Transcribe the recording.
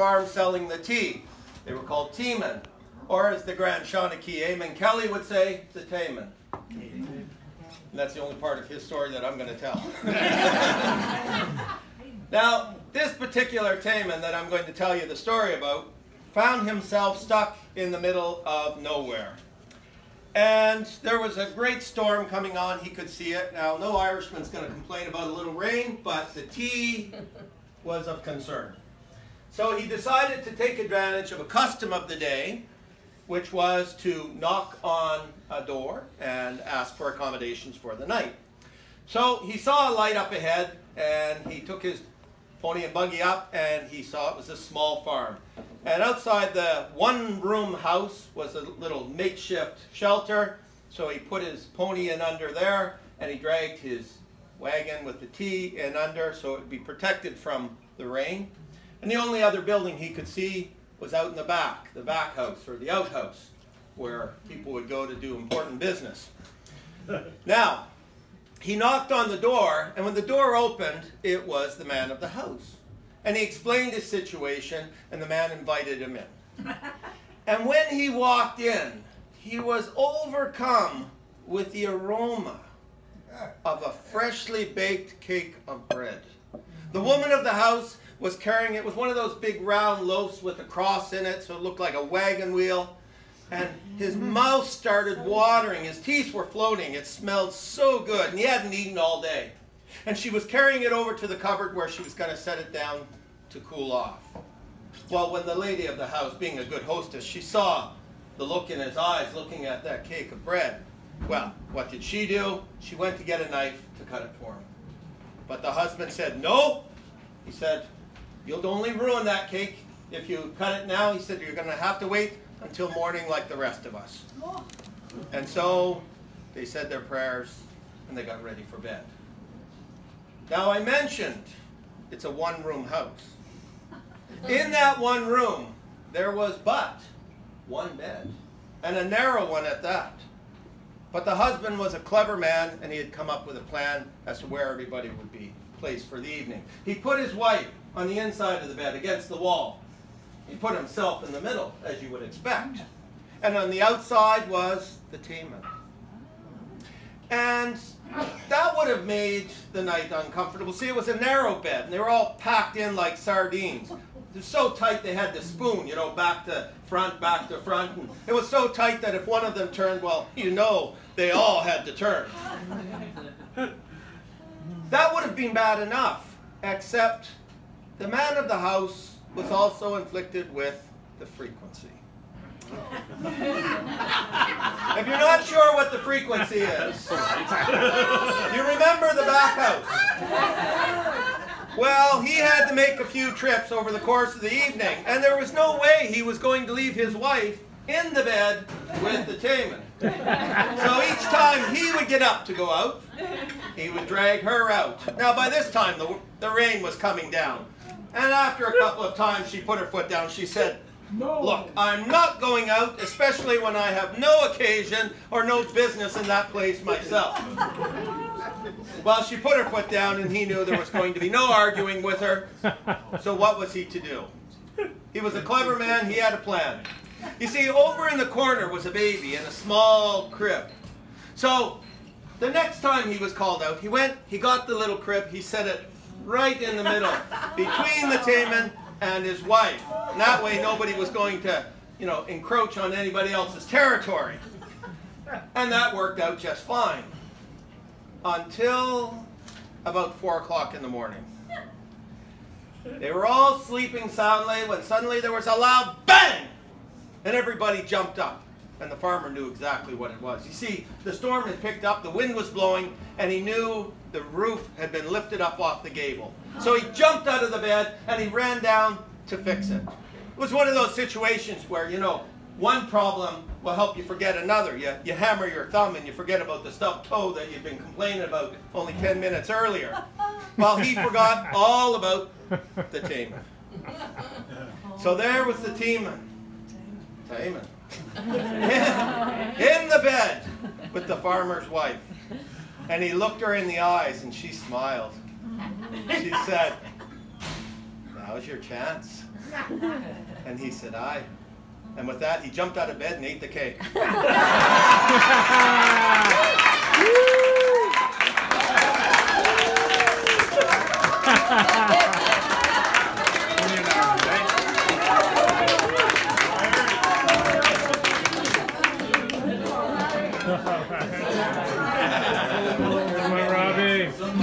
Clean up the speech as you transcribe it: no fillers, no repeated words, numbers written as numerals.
farm selling the tea. They were called Tay-Man, or as the Grand Shawnee Eamon Kelly would say, the Tay-Man. And that's the only part of his story that I'm going to tell. Now, this particular Tay-Man that I'm going to tell you the story about found himself stuck in the middle of nowhere. And there was a great storm coming on. He could see it. Now, no Irishman's going to complain about a little rain, but the tea was of concern. So he decided to take advantage of a custom of the day, which was to knock on a door and ask for accommodations for the night. So he saw a light up ahead, and he took his pony and buggy up, and he saw it was a small farm. And outside the one-room house was a little makeshift shelter. So he put his pony in under there, and he dragged his wagon with the tea in under so it would be protected from the rain. And the only other building he could see was out in the back house, or the outhouse, where people would go to do important business. Now, he knocked on the door, and when the door opened, it was the man of the house. And he explained his situation, and the man invited him in. And when he walked in, he was overcome with the aroma of a freshly baked cake of bread. The woman of the house was carrying, it was one of those big round loaves with a cross in it, so it looked like a wagon wheel. And his mouth started watering, his teeth were floating, it smelled so good, and he hadn't eaten all day. And she was carrying it over to the cupboard where she was going to set it down to cool off. Well, when the lady of the house, being a good hostess, she saw the look in his eyes looking at that cake of bread. Well, what did she do? She went to get a knife to cut it for him. But the husband said, no. He said, you'll only ruin that cake if you cut it now. He said, you're going to have to wait until morning like the rest of us. And so they said their prayers and they got ready for bed. Now I mentioned it's a one-room house. In that one room there was but one bed, and a narrow one at that. But the husband was a clever man, and he had come up with a plan as to where everybody would be placed for the evening. He put his wife on the inside of the bed against the wall. He put himself in the middle, as you would expect. And on the outside was the Tay-Man. And that would have made the night uncomfortable. See, it was a narrow bed, and they were all packed in like sardines. They're so tight they had to spoon, you know, back to front. And it was so tight that if one of them turned, well, you know, they all had to turn. That would have been bad enough, except the man of the house was also inflicted with the frequency. If you're not sure what the frequency is, you remember the back house. Well, he had to make a few trips over the course of the evening, and there was no way he was going to leave his wife in the bed with the Tay-Man. So each time he would get up to go out, he would drag her out. Now by this time the rain was coming down, and after a couple of times she put her foot down. She said, look, I'm not going out, especially when I have no occasion or no business in that place myself. Well, she put her foot down, and he knew there was going to be no arguing with her. So what was he to do? He was a clever man. He had a plan. You see, over in the corner was a baby in a small crib. So the next time he was called out, he went, he got the little crib, he set it right in the middle between the Tay-Man and his wife. And that way nobody was going to, you know, encroach on anybody else's territory. And that worked out just fine. Until about 4 o'clock in the morning. They were all sleeping soundly when suddenly there was a loud bang! And everybody jumped up. And the farmer knew exactly what it was. You see, the storm had picked up, the wind was blowing, and he knew the roof had been lifted up off the gable. So he jumped out of the bed and he ran down to fix it. It was one of those situations where, you know, one problem will help you forget another. You hammer your thumb and you forget about the stubbed toe that you've been complaining about only 10 minutes earlier. Well, he forgot all about the Tay-Man. So there was the Tay-Man. Tay-Man. In the bed with the farmer's wife. And he looked her in the eyes and she smiled. She said, now's your chance. And he said, aye. And with that, he jumped out of bed and ate the cake. Come on, Robbie.